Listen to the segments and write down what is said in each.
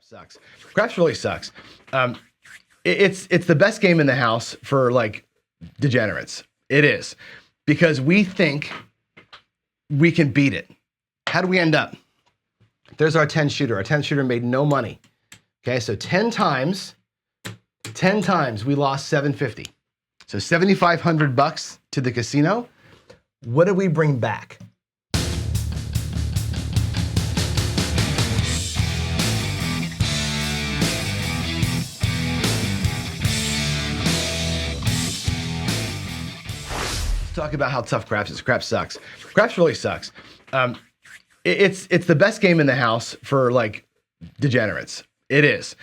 Sucks. Craps really sucks. It's the best game in the house for like degenerates. It is because we think we can beat it. How do we end up? There's our 10 shooter. Our 10 shooter made no money. Okay, so 10 times we lost 750. So 7,500 bucks to the casino. What did we bring back? Talk about how tough craps is. Craps sucks. Craps really sucks. It's the best game in the house for like degenerates. It is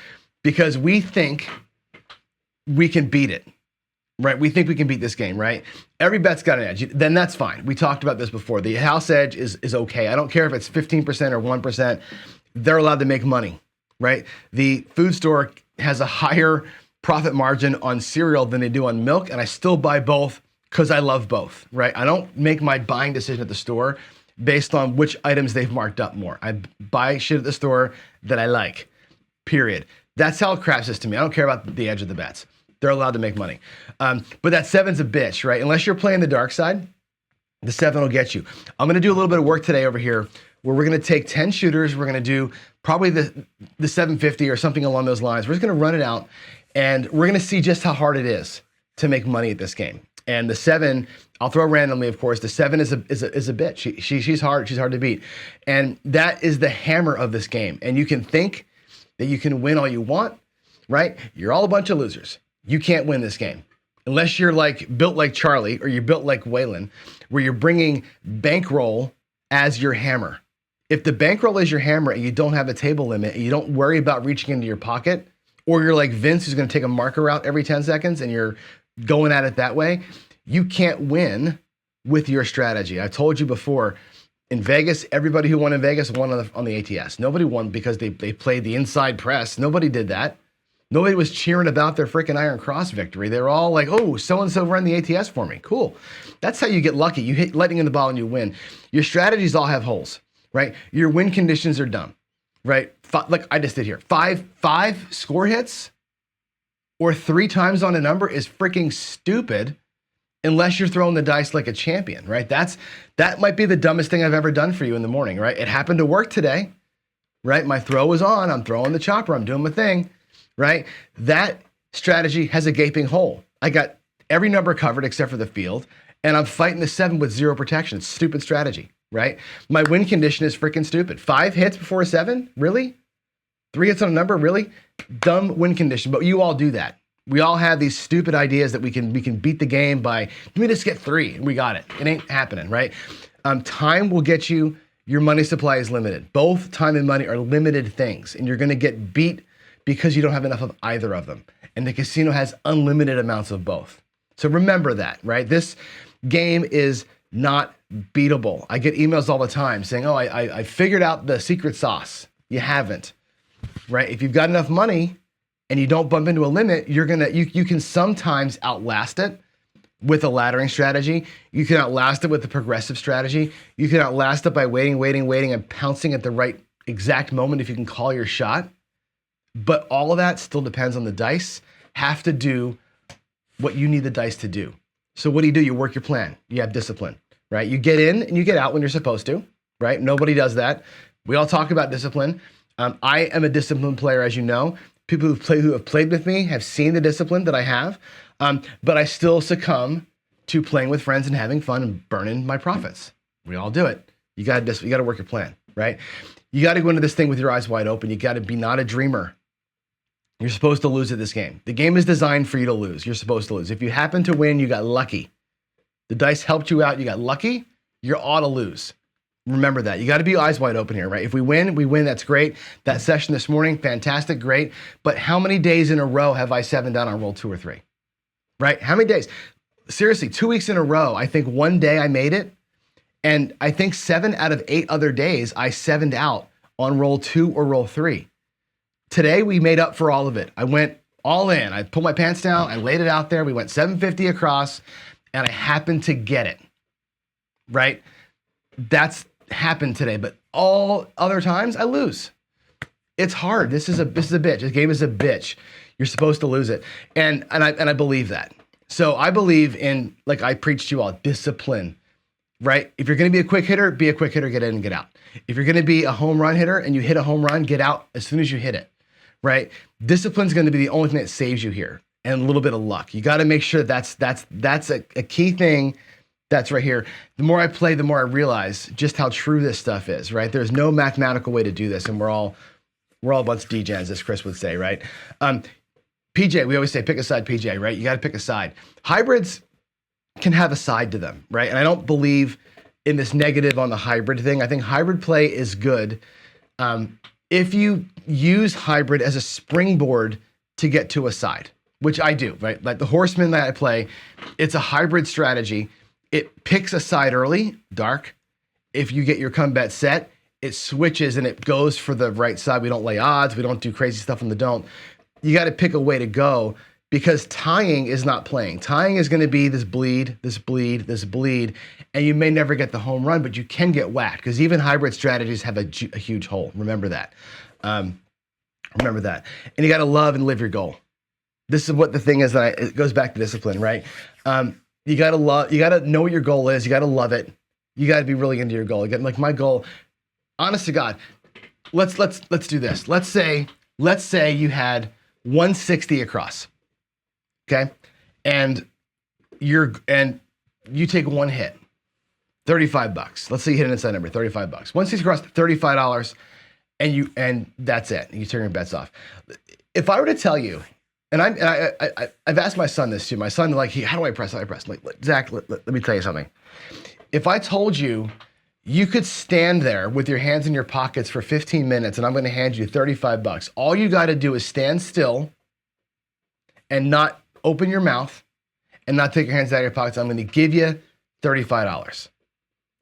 because we think we can beat it, right? We think we can beat this game, right? Every bet's got an edge. Then that's fine. We talked about this before. The house edge is okay. I don't care if it's 15% or 1%. They're allowed to make money, right? The food store has a higher profit margin on cereal than they do on milk, and I still buy both because I love both, right? I don't make my buying decision at the store based on which items they've marked up more. I buy shit at the store that I like, period. That's how craps is to me. I don't care about the edge of the bets. They're allowed to make money. But that seven's a bitch, right? Unless you're playing the dark side, the seven will get you. I'm gonna do a little bit of work today over here where we're gonna take 10 shooters. We're gonna do probably the 750 or something along those lines. We're just gonna run it out and we're gonna see just how hard it is to make money at this game. And the seven, I'll throw randomly, of course. The seven is a bitch. She's hard to beat. And that is the hammer of this game. And you can think that you can win all you want, right? You're all a bunch of losers. You can't win this game. Unless you're like built like Charlie or you're built like Waylon, where you're bringing bankroll as your hammer. If the bankroll is your hammer and you don't have a table limit and you don't worry about reaching into your pocket, or you're like Vince who's gonna take a marker out every 10 seconds and you're going at it that way, you can't win with your strategy. I told you before, in Vegas, everybody who won in Vegas won on the ATS. Nobody won because they played the inside press. Nobody did that. Nobody was cheering about their freaking Iron Cross victory. They were all like, oh, so-and-so ran the ATS for me. Cool. That's how you get lucky. You hit lightning in the ball and you win. Your strategies all have holes, right? Your win conditions are dumb, right? Like I just did here. Five score hits or 3 times on a number is freaking stupid unless you're throwing the dice like a champion, right? That might be the dumbest thing I've ever done for you in the morning, right? It happened to work today, right? My throw was on, I'm throwing the chopper, I'm doing my thing, right? That strategy has a gaping hole. I got every number covered except for the field, and I'm fighting the 7 with 0 protection. It's stupid strategy, right? My win condition is freaking stupid. 5 hits before a 7? Really? 3 hits on a number? Really? Dumb win condition, but you all do that. We all have these stupid ideas that we can beat the game by, let me just get 3, and we got it. It ain't happening, right? Time will get you, your money supply is limited. Both time and money are limited things, and you're gonna get beat because you don't have enough of either of them. And the casino has unlimited amounts of both. So remember that, right? This game is not beatable. I get emails all the time saying, oh, I figured out the secret sauce. You haven't, right? If you've got enough money, and you don't bump into a limit, you can sometimes outlast it with a laddering strategy. You can outlast it with a progressive strategy. You can outlast it by waiting, and pouncing at the right exact moment if you can call your shot. But all of that still depends on the dice. Have to do what you need the dice to do. So what do? You work your plan. You have discipline, right? You get in and you get out when you're supposed to, right? Nobody does that. We all talk about discipline. I am a disciplined player, as you know. People who have played with me have seen the discipline that I have, but I still succumb to playing with friends and having fun and burning my profits. We all do it. You got to work your plan, right? You got to go into this thing with your eyes wide open. You got to be not a dreamer. You're supposed to lose at this game. The game is designed for you to lose. You're supposed to lose. If you happen to win, you got lucky. The dice helped you out. You got lucky. You ought to lose. Remember that. You got to be eyes wide open here, right? If we win, we win. That's great. That session this morning, fantastic, great. But how many days in a row have I 7 down on roll 2 or 3? Right? How many days? Seriously, 2 weeks in a row. I think one day I made it. And I think 7 out of 8 other days I 7'd out on roll 2 or roll 3. Today we made up for all of it. I went all in. I pulled my pants down. I laid it out there. We went 750 across and I happened to get it. Right? That's happened today, but all other times I lose. It's hard. This is a bitch. This game is a bitch. You're supposed to lose it. And I believe that. So I believe in, like I preach to you all, discipline, right? If you're going to be a quick hitter, get in and get out. If you're going to be a home run hitter and you hit a home run, get out as soon as you hit it, right? Discipline's going to be the only thing that saves you here, and a little bit of luck. You got to make sure that's a key thing. That's right here. The more I play, the more I realize just how true this stuff is, right? There's no mathematical way to do this, and we're all a bunch of degens, as Chris would say, right? PJ, we always say pick a side, PJ, right? You got to pick a side. Hybrids can have a side to them, right? And I don't believe in this negative on the hybrid thing. I think hybrid play is good if you use hybrid as a springboard to get to a side, which I do, right? Like the horseman that I play, it's a hybrid strategy. It picks a side early, dark. If you get your comeback set, it switches and it goes for the right side. We don't lay odds. We don't do crazy stuff on the don't. You got to pick a way to go, because tying is not playing. Tying is going to be this bleed, this bleed, this bleed, and you may never get the home run, but you can get whacked, because even hybrid strategies have a huge hole. Remember that. Remember that. And you got to love and live your goal. This is what the thing is that it goes back to discipline, right? You got to know what your goal is. You got to love it. You got to be really into your goal. You got, like my goal, honest to God, let's do this. Let's say you had 160 across. Okay. And you take one hit, $35. Let's say you hit an inside number, $35. 160 across, $35, and that's it. You turn your bets off. If I were to tell you, and I've asked my son this too. My son, like, how do I press? How do I press? I'm like, Zach, let me tell you something. If I told you you could stand there with your hands in your pockets for 15 minutes and I'm going to hand you $35, all you got to do is stand still and not open your mouth and not take your hands out of your pockets. I'm going to give you $35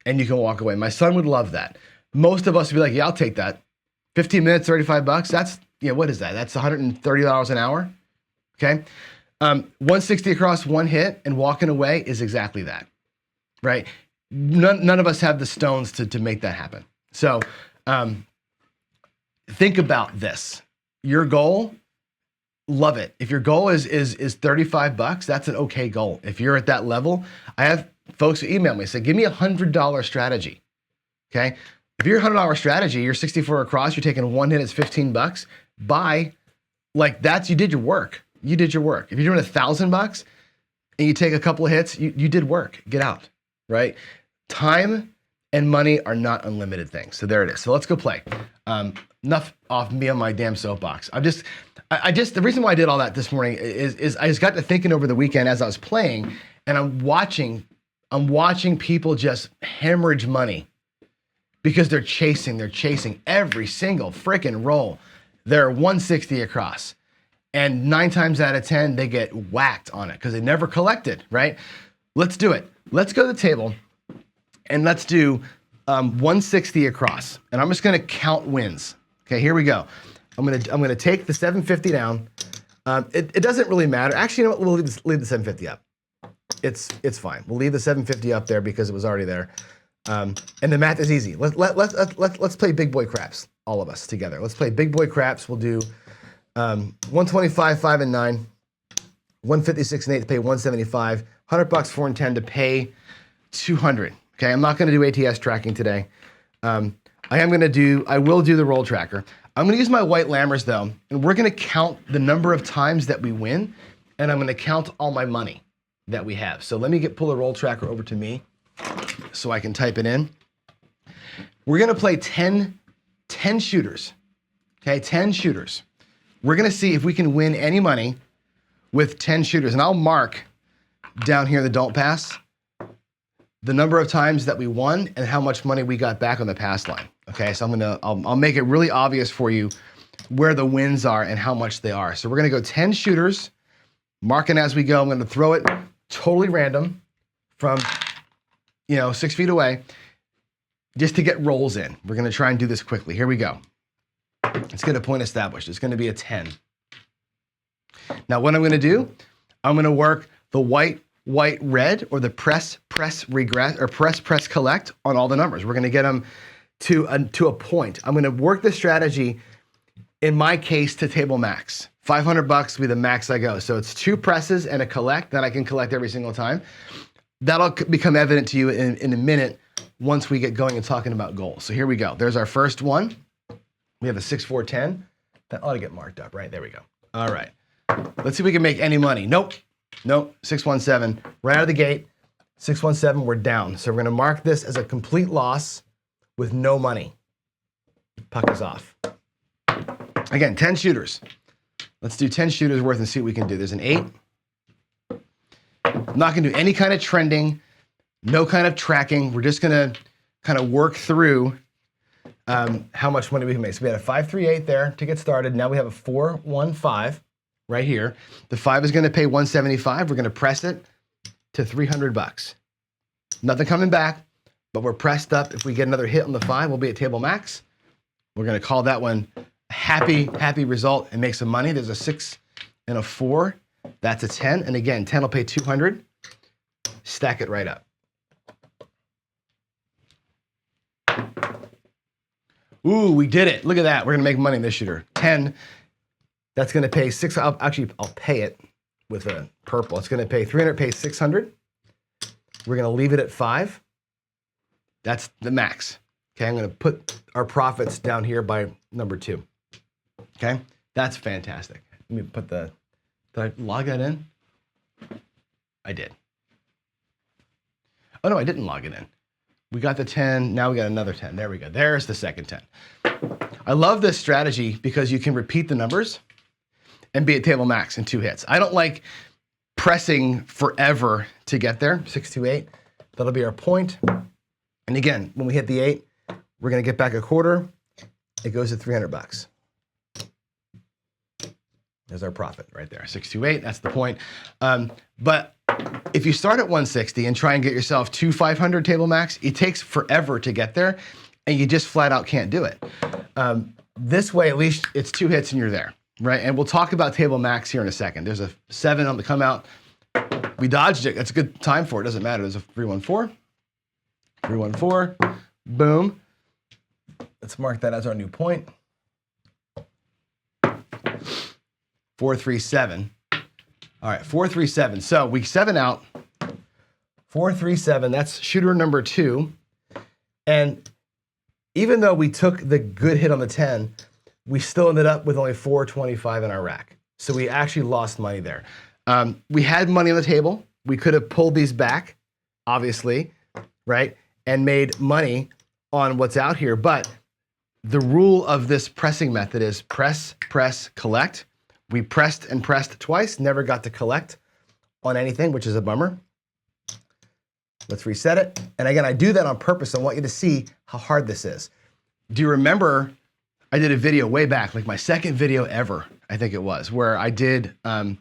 and you can walk away. My son would love that. Most of us would be like, yeah, I'll take that. 15 minutes, $35. That's, what is that? That's $130 an hour. Okay. 160 across, one hit and walking away is exactly that, right? None of us have the stones to make that happen. So think about this. Your goal, love it. If your goal is $35, that's an okay goal. If you're at that level, I have folks who email me, say, give me $100 strategy. Okay. If you're $100 strategy, you're 64 across, you're taking one hit, it's $15. Buy, like you did your work. You did your work. If you're doing $1,000 and you take a couple of hits, you did work. Get out, right? Time and money are not unlimited things. So there it is. So let's go play. Enough off me on my damn soapbox. The reason why I did all that this morning is I just got to thinking over the weekend as I was playing, and I'm watching people just hemorrhage money because they're chasing every single freaking roll. They're 160 across. And 9 times out of 10, they get whacked on it because they never collected, right? Let's do it. Let's go to the table and let's do 160 across. And I'm just going to count wins. Okay, here we go. I'm gonna take the 750 down. It doesn't really matter. Actually, you know what? We'll leave the 750 up. It's fine. We'll leave the 750 up there because it was already there. And the math is easy. Let's play big boy craps, all of us together. Let's play big boy craps. We'll do 125, 5 and 9, 156 and 8 to pay 175, $100, 4 and 10 to pay 200. Okay, I'm not going to do ATS tracking today. I will do the roll tracker. I'm going to use my white lammers though, and we're going to count the number of times that we win, and I'm going to count all my money that we have. So let me pull the roll tracker over to me so I can type it in. We're going to play 10 shooters. Okay, 10 shooters. We're going to see if we can win any money with 10 shooters. And I'll mark down here the don't pass, the number of times that we won and how much money we got back on the pass line. Okay, so I'll make it really obvious for you where the wins are and how much they are. So we're going to go 10 shooters, marking as we go. I'm going to throw it totally random from 6 feet away just to get rolls in. We're going to try and do this quickly. Here we go. Let's get a point established. It's going to be a 10. Now what I'm going to do, I'm going to work the white, red, or the press, regress, or press, collect on all the numbers. We're going to get them to a point. I'm going to work this strategy in my case, to table max. 500 bucks will be the max I go. So it's 2 presses and a collect that I can collect every single time. That'll become evident to you in a minute once we get going and talking about goals. So here we go. There's our first one. We have a 6, 4, 10. That ought to get marked up, right? There we go. All right. Let's see if we can make any money. Nope. 617. Right out of the gate. 617, we're down. So we're going to mark this as a complete loss with no money. Puck is off. Again, 10 shooters. Let's do 10 shooters worth and see what we can do. There's an 8. I'm not going to do any kind of trending, no kind of tracking. We're just going to kind of work through how much money we can make. So we had a 5, 3, 8 there to get started. Now we have a 4, 1, 5 right here. The 5 is going to pay 175. We're going to press it to 300 bucks. Nothing coming back, but we're pressed up. If we get another hit on the 5, we'll be at table max. We're going to call that one a happy result and make some money. There's a 6 and a 4. That's a 10. And again, 10 will pay 200. Stack it right up. Ooh, we did it. Look at that. We're going to make money in this shooter. 10. That's going to pay 6. I'll pay it with a purple. It's going to pay 300, pay 600. We're going to leave it at 5. That's the max. Okay, I'm going to put our profits down here by number 2. Okay, that's fantastic. Let me put did I log that in? I did. Oh no, I didn't log it in. We got the 10, now we got another 10. There we go, there's the second 10. I love this strategy because you can repeat the numbers and be at table max in 2 hits. I don't like pressing forever to get there. 6, 2, 8, that'll be our point. And again, when we hit the 8, we're gonna get back a quarter. It goes to 300 bucks. There's our profit right there, 628, that's the point. But if you start at 160 and try and get yourself to 500 table max, it takes forever to get there and you just flat out can't do it. This way, at least it's 2 hits and you're there, right? And we'll talk about table max here in a second. There's a 7 on the come out. We dodged it, that's a good time for it, doesn't matter. There's a 314, 314, boom. Let's mark that as our new point. 437. All right, 437. So we 7 out. 437. That's shooter number 2. And even though we took the good hit on the 10, we still ended up with only 425 in our rack. So we actually lost money there. We had money on the table. We could have pulled these back, obviously, right? And made money on what's out here. But the rule of this pressing method is press, press, collect. We pressed and pressed twice, never got to collect on anything, which is a bummer. Let's reset it. And again, I do that on purpose. I want you to see how hard this is. Do you remember I did a video way back, like my second video ever, I think it was, where I did the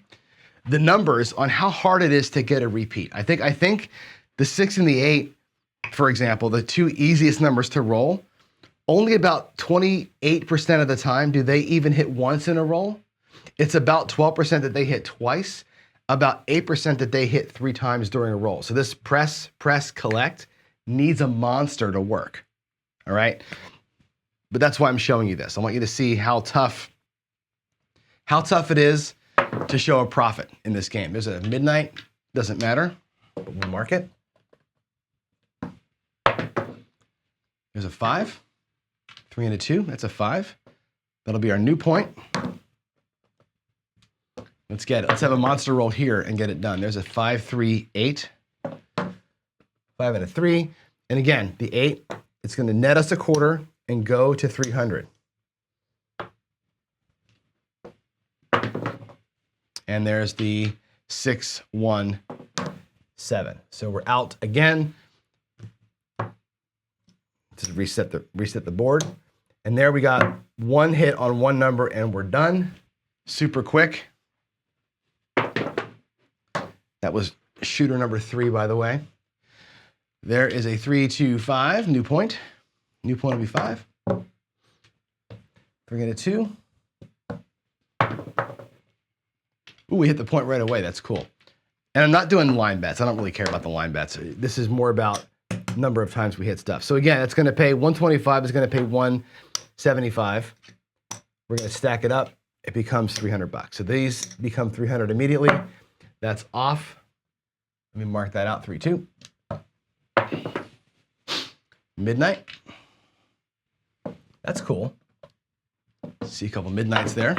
numbers on how hard it is to get a repeat. I think the 6 and the 8, for example, the 2 easiest numbers to roll, only about 28% of the time do they even hit once in a roll. It's about 12% that they hit twice, about 8% that they hit 3 times during a roll. So this press, press, collect needs a monster to work, all right? But that's why I'm showing you this. I want you to see how tough it is to show a profit in this game. There's a midnight, doesn't matter, but we'll mark it. There's a 5, 3 and a 2, that's a 5. That'll be our new point. Let's get it. Let's have a monster roll here and get it done. There's a 5, 3, 8. 5 and a 3. And again, the 8, it's going to net us a quarter and go to 300. And there's the 6, 1, 7. So we're out again. Just reset the board. And there we got 1 hit on 1 number and we're done. Super quick. That was shooter number 3, by the way. There is a 3, 2, 5, new point. New point will be 5. 3 and a 2. Ooh, we hit the point right away. That's cool. And I'm not doing line bets. I don't really care about the line bets. This is more about number of times we hit stuff. So again, it's going to pay 125. It's going to pay 175. We're going to stack it up. It becomes 300 bucks. So these become 300 immediately. That's off. Let me mark that out, 3-2. Midnight. That's cool. See a couple midnights there.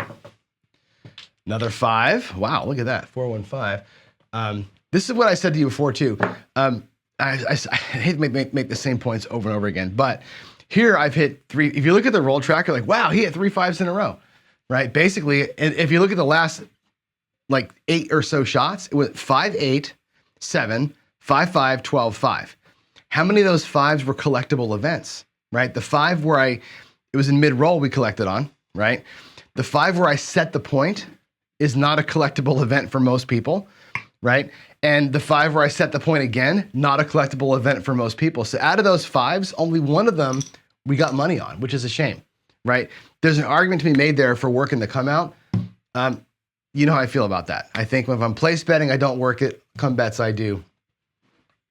Another 5. Wow, look at that, 415. This is what I said to you before too. I hate to make the same points over and over again, but here I've hit 3. If you look at the roll tracker, like, wow, he hit 3 5s in a row, right? Basically, if you look at the last like 8 or so shots, it was 5 8, 7, 5 5, 12 5. How many of those 5s were collectible events, right? The 5 where it was in mid-roll we collected on, right? The 5 where I set the point is not a collectible event for most people, right? And the 5 where I set the point again, not a collectible event for most people. So out of those 5s, only one of them we got money on, which is a shame, right? There's an argument to be made there for working the come out. You know how I feel about that. I think if I'm place betting, I don't work it. Come bets, I do.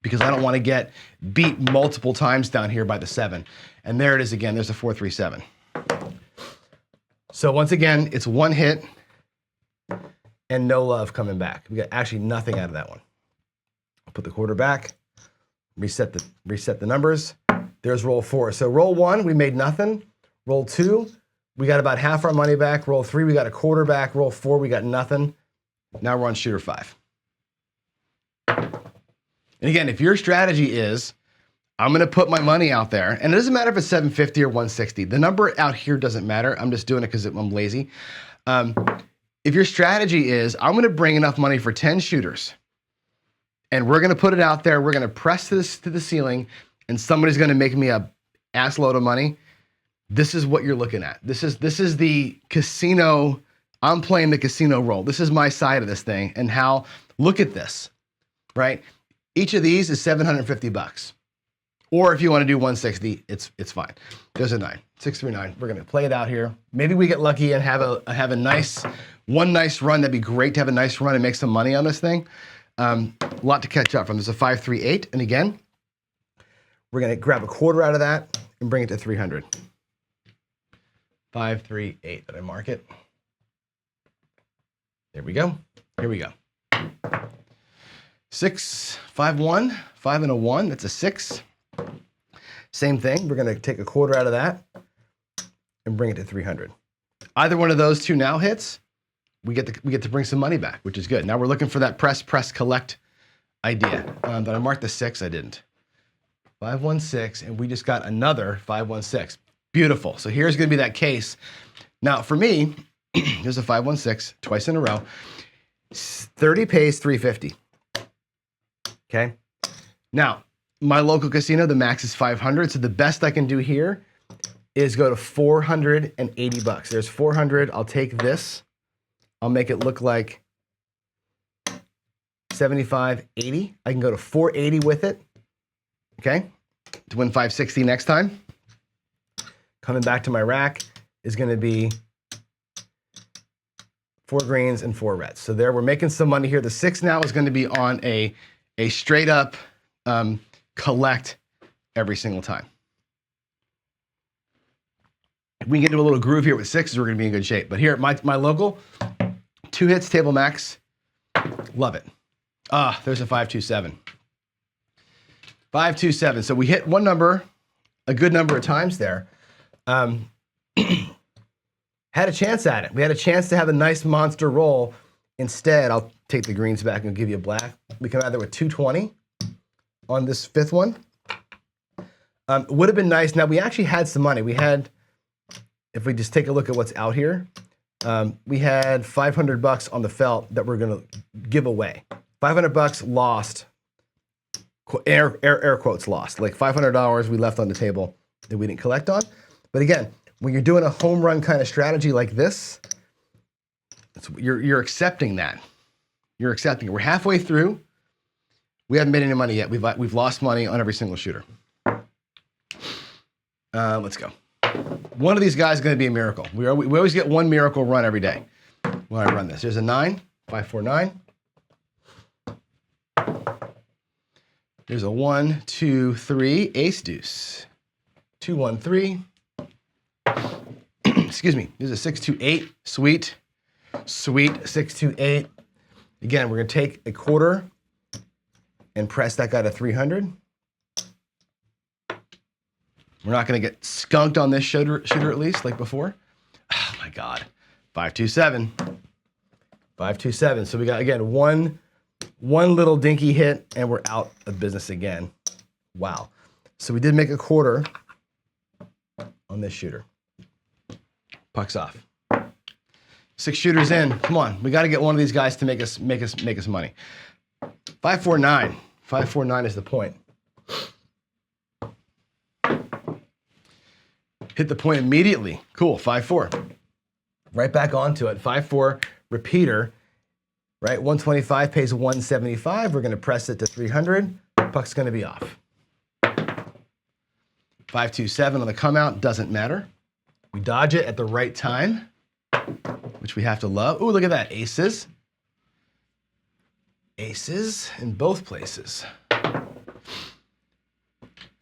Because I don't want to get beat multiple times down here by the 7. And there it is again. There's a 4-3-7. So once again, it's one hit and no love coming back. We got actually nothing out of that one. I'll put the quarter back, reset the numbers. There's roll 4. So roll 1, we made nothing. Roll 2, we got about half our money back. Roll 3, we got a quarter back. Roll 4, we got nothing. Now we're on shooter 5. And again, if your strategy is, I'm going to put my money out there, and it doesn't matter if it's 750 or 160. The number out here doesn't matter. I'm just doing it because I'm lazy. If your strategy is, I'm going to bring enough money for 10 shooters, and we're going to put it out there, we're going to press this to the ceiling, and somebody's going to make me a ass load of money, this is what you're looking at. This is the casino. I'm playing the casino role. This is my side of this thing, and how, look at this, right? Each of these is 750 bucks. Or if you want to do 160, it's fine. There's a 9, 639. We're gonna play it out here. Maybe we get lucky and have a nice run. That'd be great to have a nice run and make some money on this thing. A lot to catch up from. There's a 538, and again, we're gonna grab a quarter out of that and bring it to 300. 538. Did I mark it? There we go. Here we go. 6, 5, 1, 5 and a 1. That's a 6. Same thing. We're going to take a quarter out of that and bring it to 300. Either one of those two now hits, we get to bring some money back, which is good. Now we're looking for that press collect idea. Did I mark the 6? I didn't. 516, and we just got another 516. Beautiful. So here's going to be that case. Now for me, there's a 516 twice in a row. 30 pays 350. Okay. Now, my local casino, the max is 500. So the best I can do here is go to 480 bucks. There's 400. I'll take this. I'll make it look like 75, 80. I can go to 480 with it. Okay. To win 560 next time. Coming back to my rack is going to be 4 greens and 4 reds. So there, we're making some money here. The 6 now is going to be on a straight up collect every single time. If we can get into a little groove here with 6s, we're going to be in good shape. But here at my local, 2 hits, table max. Love it. There's a 527. 527. So we hit one number a good number of times there. Had a chance at it. We had a chance to have a nice monster roll. Instead, I'll take the greens back and give you a black. We come out there with 220 on this 5th one. Would have been nice. Now, we actually had some money. We had, if we just take a look at what's out here, we had 500 bucks on the felt that we're going to give away. 500 bucks lost, air quotes lost, like $500 we left on the table that we didn't collect on. But again, when you're doing a home run kind of strategy like this, you're accepting that. You're accepting it. We're halfway through. We haven't made any money yet. We've lost money on every single shooter. Let's go. One of these guys is going to be a miracle. We always get one miracle run every day when I run this. There's a 9, 549. There's a 1, 2, 3, ace deuce. 2, 1, 3. excuse me, this is a 628, sweet, 628. Again, we're gonna take a quarter and press that guy to 300. We're not gonna get skunked on this shooter at least, like before. Oh my God, 527. 527, so we got, again, one little dinky hit and we're out of business again. Wow. So we did make a quarter on this shooter. Puck's off. 6 shooters in. Come on, we got to get one of these guys to make us money. 549. 549 is the point. Hit the point immediately. Cool. 5-4. Right back onto it. 5-4 repeater. Right. 125 pays 175. We're going to press it to 300. Puck's going to be off. 527 on the come out. Doesn't matter. We dodge it at the right time, which we have to love. Ooh, look at that. Aces. Aces in both places.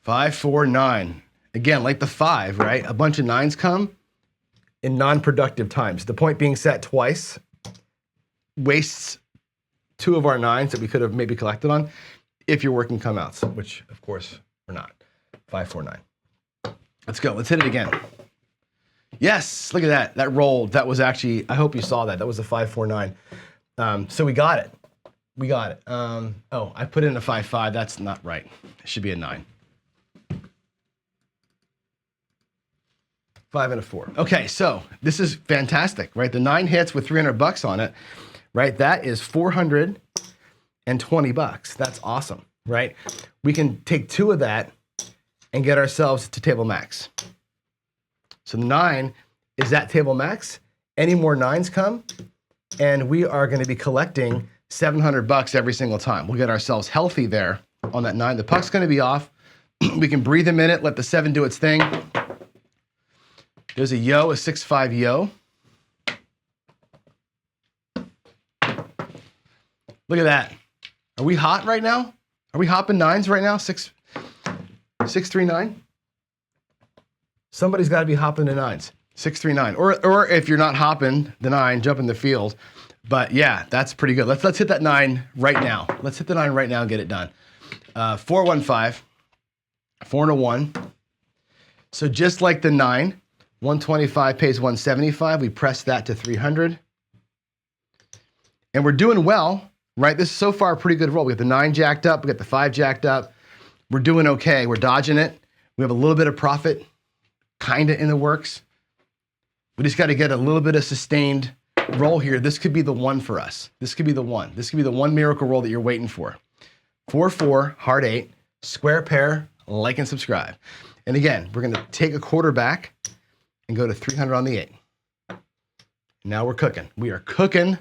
549. Again, like the 5, right? A bunch of 9s come in non-productive times. The point being set twice wastes 2 of our 9s that we could have maybe collected on if you're working come outs, which of course we're not. 549. Let's go. Let's hit it again. Yes, look at that. That rolled. That was actually, I hope you saw that. That was a 549. So we got it. We got it. Oh, I put in a 5-5. That's not right. It should be a 9. 5 and a 4. Okay, so this is fantastic, right? The 9 hits with $300 on it, right? That is $420. That's awesome, right? We can take 2 of that and get ourselves to table max. So 9 is at table max. Any more 9s come, and we are going to be collecting $700 every single time. We'll get ourselves healthy there on that 9. The puck's going to be off. We can breathe a minute, let the 7 do its thing. There's a yo, a 6-5 yo. Look at that. Are we hot right now? Are we hopping 9s right now? 6-3-9? Somebody's got to be hopping the 9s. 6-3-9. Or if you're not hopping the 9, jump in the field. But yeah, that's pretty good. Let's hit that 9 right now. Let's hit the 9 right now and get it done. 4-1-5. 4 and a 1. So just like the 9, 125 pays 175. We press that to 300. And we're doing well, right? This is so far a pretty good roll. We got the 9 jacked up. We got the 5 jacked up. We're doing okay. We're dodging it. We have a little bit of profit kind of in the works. We just got to get a little bit of sustained roll here. This could be the one for us. This could be the one. This could be the one miracle roll that you're waiting for. 4-4, hard 8, square pair, like and subscribe. And again, we're going to take a quarter back and go to 300 on the 8. Now we're cooking. We are cooking.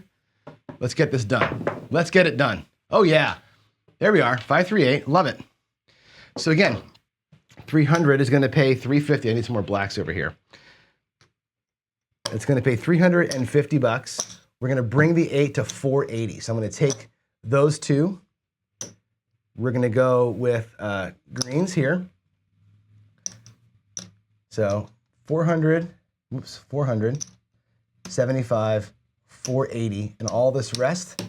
Let's get this done. Let's get it done. Oh yeah. There we are. 538. Love it. So again, 300 is going to pay 350. I need some more blacks over here. It's going to pay $350. We're going to bring the 8 to 480. So I'm going to take those 2. We're going to go with greens here. So 400, 75, 480, and all this rest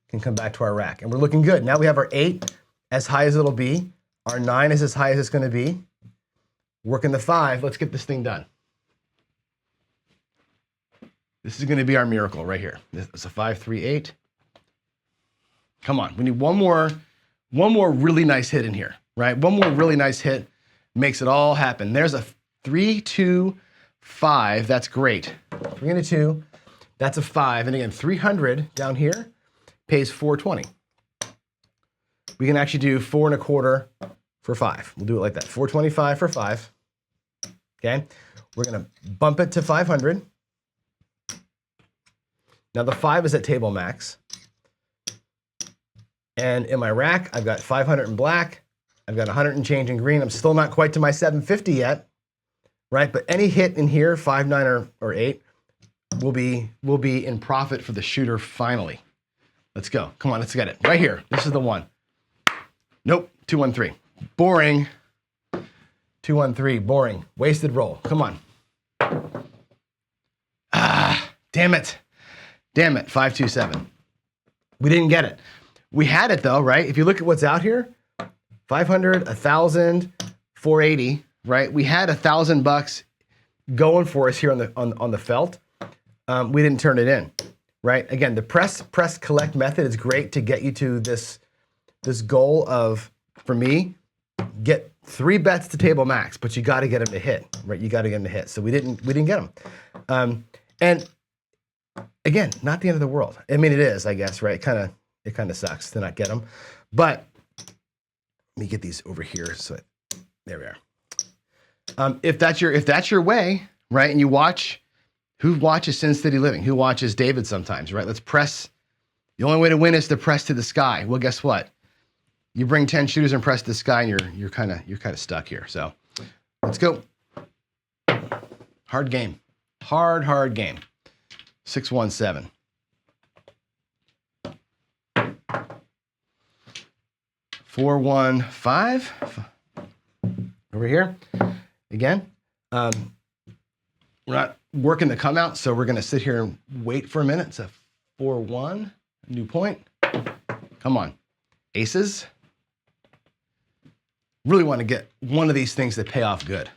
can come back to our rack. And we're looking good. Now we have our 8 as high as it'll be. Our 9 is as high as it's going to be. Working the 5. Let's get this thing done. This is going to be our miracle right here. This is a 5-3-8. Come on. We need one more really nice hit in here, right? One more really nice hit makes it all happen. There's a 3-2-5. That's great. 3 and a 2. That's a 5. And again, 300 down here pays 420. We can actually do 4 1/4 for 5. We'll do it like that. 425 for 5. Okay. We're going to bump it to 500. Now the 5 is at table max. And in my rack, I've got 500 in black. I've got 100 and change in green. I'm still not quite to my 750 yet, right? But any hit in here, 5, 9, or 8, will be in profit for the shooter finally. Let's go. Come on, let's get it. Right here. This is the one. Nope. 2-1-3. Boring. 2-1-3. Boring. Wasted roll. Come on. Damn it. 527. We didn't get it. We had it though, right? If you look at what's out here, 500, 1,000, 480, right? We had $1,000 going for us here on the felt. We didn't turn it in, right? Again, the press collect method is great to get you to this goal of, for me, get 3 bets to table max, but you got to get them to hit, right? You got to get them to hit. So we didn't get them. And again, not the end of the world. I mean, it is, I guess, right? It kind of sucks to not get them, but let me get these over here. So there we are. If that's your way, right? And you watch, who watches Sin City Living? Who watches David sometimes, right? Let's press. The only way to win is to press to the sky. Well, guess what? You bring 10 shooters and press to the sky, and you're kind of stuck here. So let's go. Hard game. Hard game. 617. Four, 1, 5. Over here. Again. We're not working the come out, so we're going to sit here and wait for a minute. It's a 4-1. New point. Come on. Aces. Really want to get one of these things to pay off good.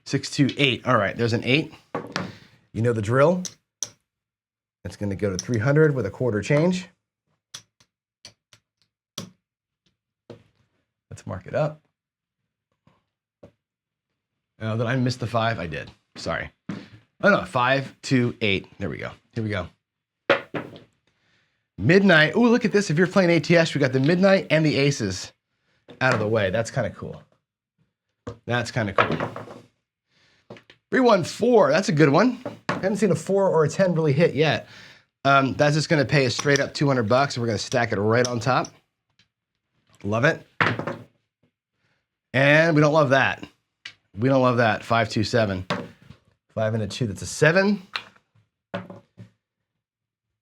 6, 2, 8. All right, there's an 8. You know the drill. It's going to go to 300 with a quarter change. Let's mark it up. Oh, did I miss the 5? I did. Sorry. Oh no, 5, 2, 8. There we go. Here we go. Midnight. Ooh, look at this. If you're playing ATS, we got the midnight and the aces out of the way. That's kind of cool. That's kind of cool. 314. That's a good one. I haven't seen a 4 or a 10 really hit yet. That's just going to pay us straight up $200, and we're going to stack it right on top. Love it. And we don't love that. We don't love that. 527. 5 and a 2. That's a 7.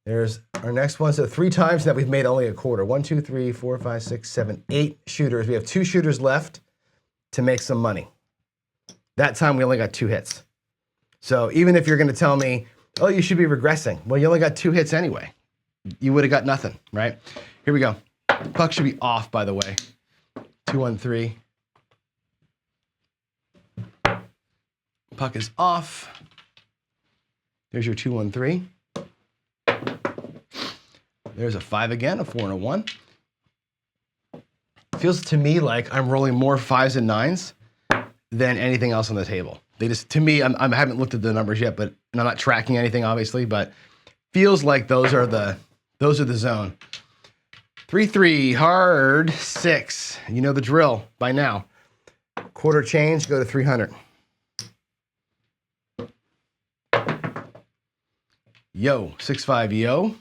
There's our next one. So 3 times that we've made only a quarter. 1, 2, 3, 4, 5, 6, 7, 8 shooters. We have 2 shooters left to make some money. That time we only got 2 hits. So even if you're going to tell me, oh, you should be regressing. Well, you only got 2 hits anyway. You would have got nothing, right? Here we go. Puck should be off, by the way. 2, 1, 3. Puck is off. There's your 2, 1, 3. There's a 5 again, a 4 and a 1. Feels to me like I'm rolling more 5s and 9s than anything else on the table. They just, to me, I haven't looked at the numbers yet, but and I'm not tracking anything obviously, but feels like those are the zone. 3, 3, hard 6. You know the drill by now. Quarter change, go to 300. Yo, 6, 5, yo.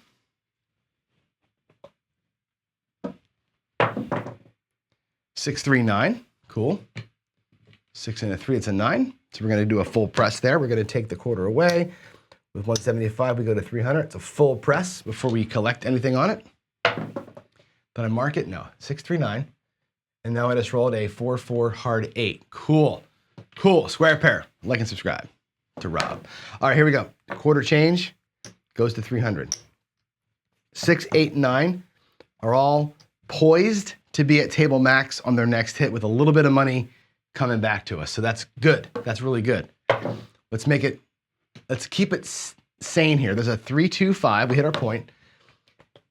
6, 3, 9. Cool. 6 and a 3, it's a 9. So we're going to do a full press there. We're going to take the quarter away. With 175, we go to 300. It's a full press before we collect anything on it. Did I mark it? No. 6, 3, 9. And now I just rolled a 4, 4, hard 8. Cool. Cool. Square pair. Like and subscribe to Rob. All right, here we go. Quarter change goes to 300. 6, 8, 9 are all poised to be at table max on their next hit with a little bit of money coming back to us. So that's good. That's really good. Let's keep it sane here. There's a 3, 2, 5. We hit our point.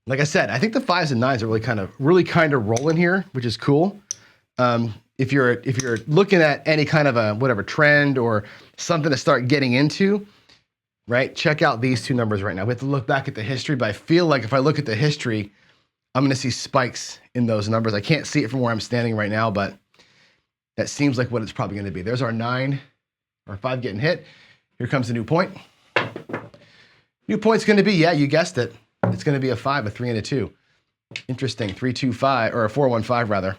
Like I said, I think the 5s and 9s are really kind of rolling here, which is cool. If you're looking at any kind of a whatever trend or something to start getting into, right? Check out these 2 numbers right now. We have to look back at the history, but I feel like if I look at the history, I'm going to see spikes in those numbers. I can't see it from where I'm standing right now, but that seems like what it's probably going to be. There's our 9 or 5 getting hit. Here comes the new point. New point's going to be, yeah, you guessed it. It's going to be a 5, a 3, and a 2. Interesting. 3, 2, 5, or a 4, 1, 5 rather.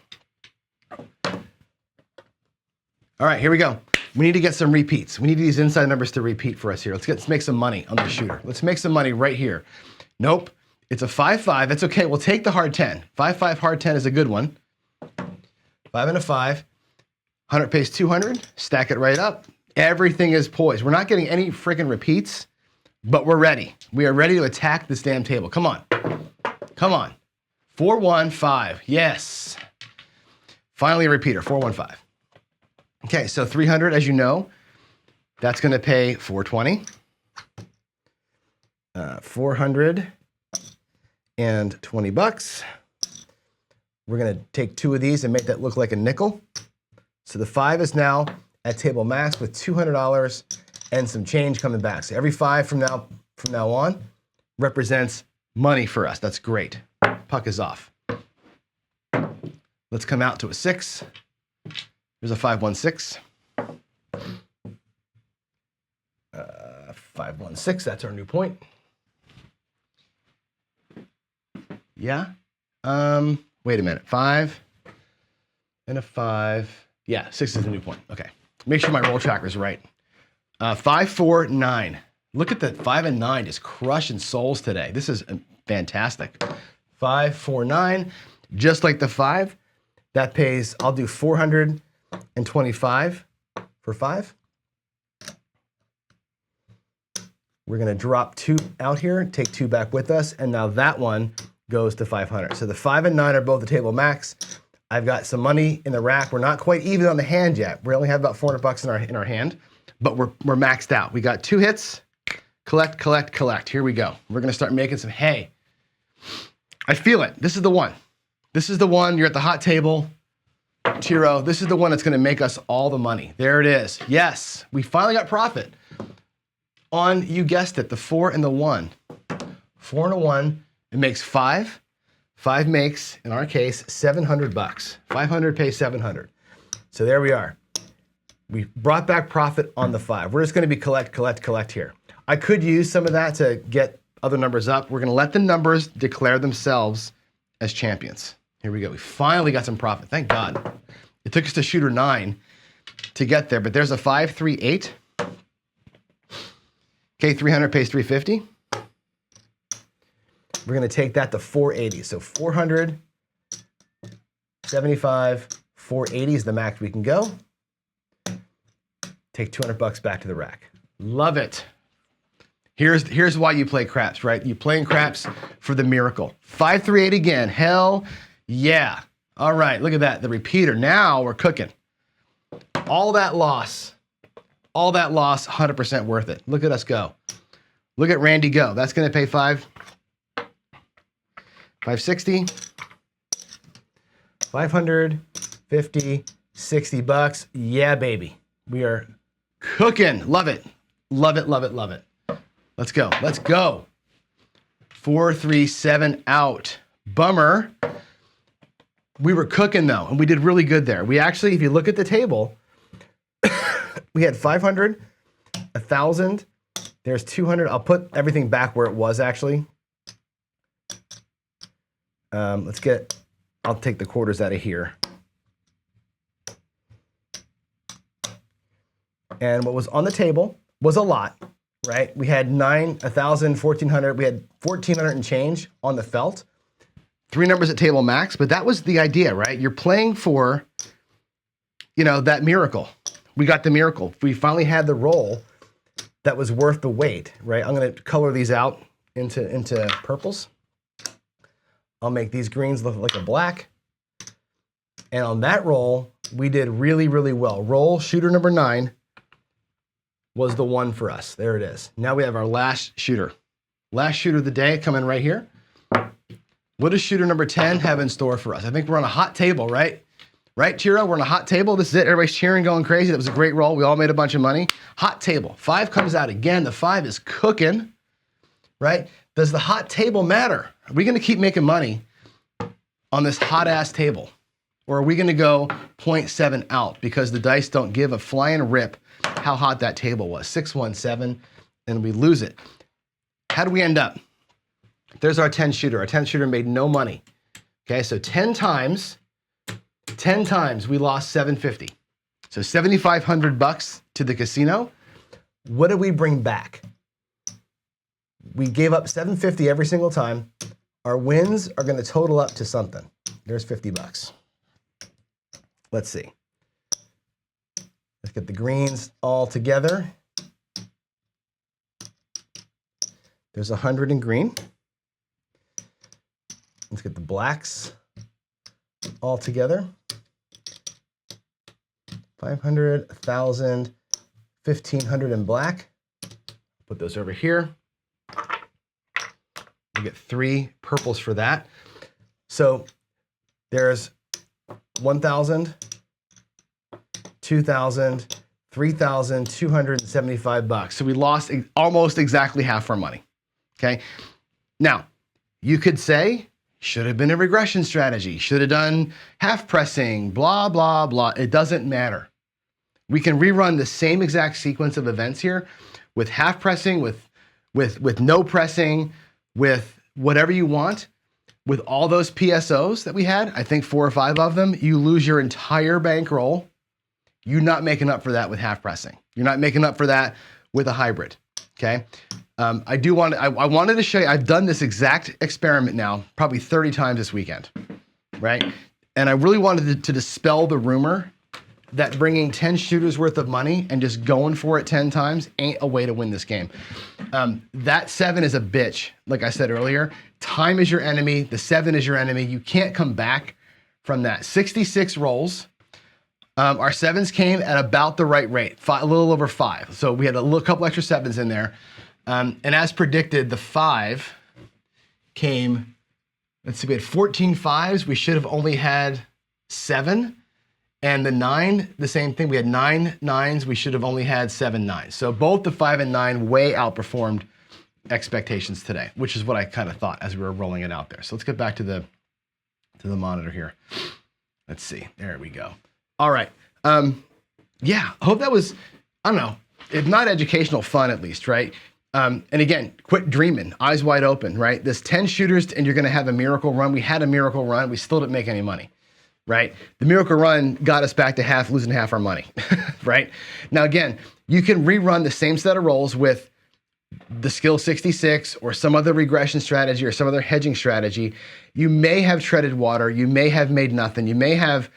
All right, here we go. We need to get some repeats. We need these inside numbers to repeat for us here. Let's make some money on the shooter. Let's make some money right here. Nope. It's a 5, 5. That's okay. We'll take the hard 10. 5, 5, hard 10 is a good one. 5 and a 5. 100 pays 200. Stack it right up. Everything is poised. We're not getting any freaking repeats, but we're ready. We are ready to attack this damn table. Come on. Come on. 415. Yes. Finally a repeater. 415. Okay, so 300, as you know, that's going to pay 420. 420 bucks. We're going to take 2 of these and make that look like a nickel. So the 5 is now at table max with $200 and some change coming back. So every 5 from now on represents money for us. That's great. Puck is off. Let's come out to a 6. Here's a 516. 516, that's our new point. Yeah. Wait a minute. 5 and a 5. Yeah, 6 is the new point. Okay. Make sure my roll tracker is right. 5, 4, 9. Look at the 5 and 9 just crushing souls today. This is fantastic. 5, 4, 9. Just like the 5. That pays, I'll do 425 for 5. We're going to drop 2 out here, take 2 back with us, and now that one goes to 500. So the 5 and 9 are both the table max. I've got some money in the rack. We're not quite even on the hand yet. We only have about 400 bucks in our hand, but we're maxed out. We got 2 hits. Collect, collect, collect. Here we go. We're going to start making some hay. I feel it. This is the one. This is the one. You're at the hot table. Tiro, this is the one that's going to make us all the money. There it is. Yes, we finally got profit on, you guessed it, the 4 and the 1. 4 and a 1, it makes 5. 5 makes, in our case, 700 bucks. 500 pays 700. So there we are. We brought back profit on the 5. We're just going to be collect, collect, collect here. I could use some of that to get other numbers up. We're going to let the numbers declare themselves as champions. Here we go. We finally got some profit. Thank God. It took us to shooter 9 to get there, but there's a 5, 3, 8. Okay, 300 pays 350. We're going to take that to 480. So 400, 75, 480 is the max we can go. Take 200 bucks back to the rack. Love it. Here's why you play craps, right? You playing craps for the miracle. 5, 3, 8 again. Hell yeah. All right, look at that. The repeater. Now we're cooking. All that loss, 100% worth it. Look at us go. Look at Randy go. That's going to pay 560, 500, 50, 60 bucks. Yeah, baby. We are cooking. Love it. Love it, love it, love it. Let's go. Let's go. 4, 3, 7 out. Bummer. We were cooking though, and we did really good there. We actually, if you look at the table, we had 500, 1,000. There's 200. I'll put everything back where it was actually. I'll take the quarters out of here. And what was on the table was a lot, right? We had 9, 1,000, 1,400. We had 1,400 and change on the felt. 3 numbers at table max, but that was the idea, right? You're playing for, that miracle. We got the miracle. We finally had the roll that was worth the wait, right? I'm going to color these out into purples. I'll make these greens look like a black. And on that roll, we did really, really well. Roll shooter number 9 was the one for us. There it is. Now we have our last shooter. Last shooter of the day coming right here. What does shooter number 10 have in store for us? I think we're on a hot table, right? Right, Tiro? We're on a hot table. This is it. Everybody's cheering, going crazy. That was a great roll. We all made a bunch of money. Hot table. 5 comes out again. The 5 is cooking, right? Does the hot table matter? Are we going to keep making money on this hot-ass table? Or are we going to go 0.7 out because the dice don't give a flying rip how hot that table was? 617, and we lose it. How do we end up? There's our 10 shooter. Our 10 shooter made no money. Okay, so 10 times we lost 750. So 7,500 bucks to the casino. What did we bring back? We gave up 750 every single time. Our wins are going to total up to something. There's 50 bucks. Let's see. Let's get the greens all together. There's 100 in green. Let's get the blacks all together. 500, 1,000, 1,500 in black. Put those over here. We get 3 purples for that. So there's 1,000, 2,000, 3,275 bucks. So we lost almost exactly half our money. Okay. Now, you could say, should have been a regression strategy, should have done half pressing, blah, blah, blah. It doesn't matter. We can rerun the same exact sequence of events here with half pressing, with no pressing, with whatever you want. With all those PSOs that we had, I think 4 or 5 of them, you lose your entire bankroll. You're not making up for that with half pressing. You're not making up for that with a hybrid, okay? I wanted to show you, I've done this exact experiment now, probably 30 times this weekend, right? And I really wanted to dispel the rumor that bringing 10 shooters worth of money and just going for it 10 times ain't a way to win this game. That 7 is a bitch, like I said earlier. Time is your enemy. The 7 is your enemy. You can't come back from that. 66 rolls. Our 7s came at about the right rate, a little over 5. So we had a couple extra 7s in there. And as predicted, the 5 came, let's see, we had 14 5s. We should have only had 7. And the 9, the same thing. We had 9 9s. We should have only had 7 9s. So both the 5 and 9 way outperformed expectations today, which is what I kind of thought as we were rolling it out there. So let's get back to the monitor here. Let's see. There we go. All right. Yeah, I hope that was, I don't know, if not educational, fun at least, right? And again, quit dreaming, eyes wide open, right? This 10 shooters and you're going to have a miracle run. We had a miracle run. We still didn't make any money, right? The miracle run got us back to losing half our money, right? Now, again, you can rerun the same set of rolls with the skill 66 or some other regression strategy or some other hedging strategy. You may have treaded water. You may have made nothing. You may have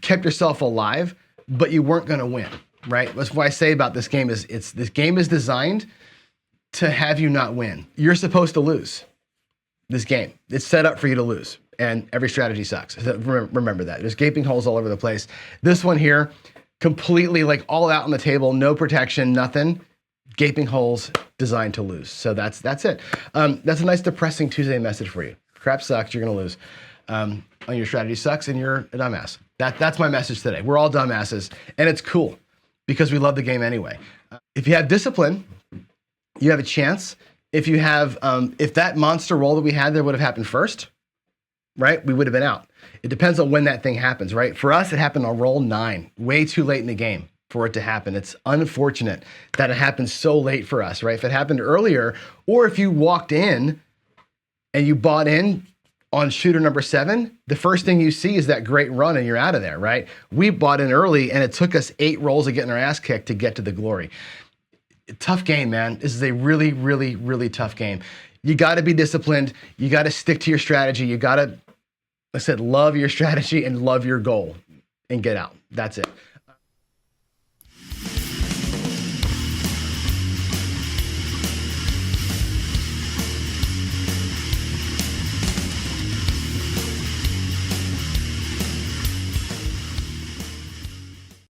kept yourself alive, but you weren't going to win, right? That's what I say about this game is this game is designed to have you not win. You're supposed to lose this game. It's set up for you to lose, and every strategy sucks. Remember that. There's gaping holes all over the place. This one here, completely like all out on the table, no protection, nothing. Gaping holes designed to lose. So that's it. That's a nice depressing Tuesday message for you. Crap sucks, you're going to lose. On your strategy sucks and you're a dumbass. That's my message today. We're all dumbasses, and it's cool because we love the game anyway. If you have discipline, you have a chance. If you have, if that monster roll that we had there would have happened first, right? We would have been out. It depends on when that thing happens, right? For us, it happened on roll 9, way too late in the game for it to happen. It's unfortunate that it happened so late for us, right? If it happened earlier, or if you walked in and you bought in on shooter number 7, the first thing you see is that great run and you're out of there, right? We bought in early and it took us 8 rolls of getting our ass kicked to get to the glory. Tough game, man. This is a really, really, really tough game. You got to be disciplined. You got to stick to your strategy. You got to, like I said, love your strategy and love your goal and get out. That's it.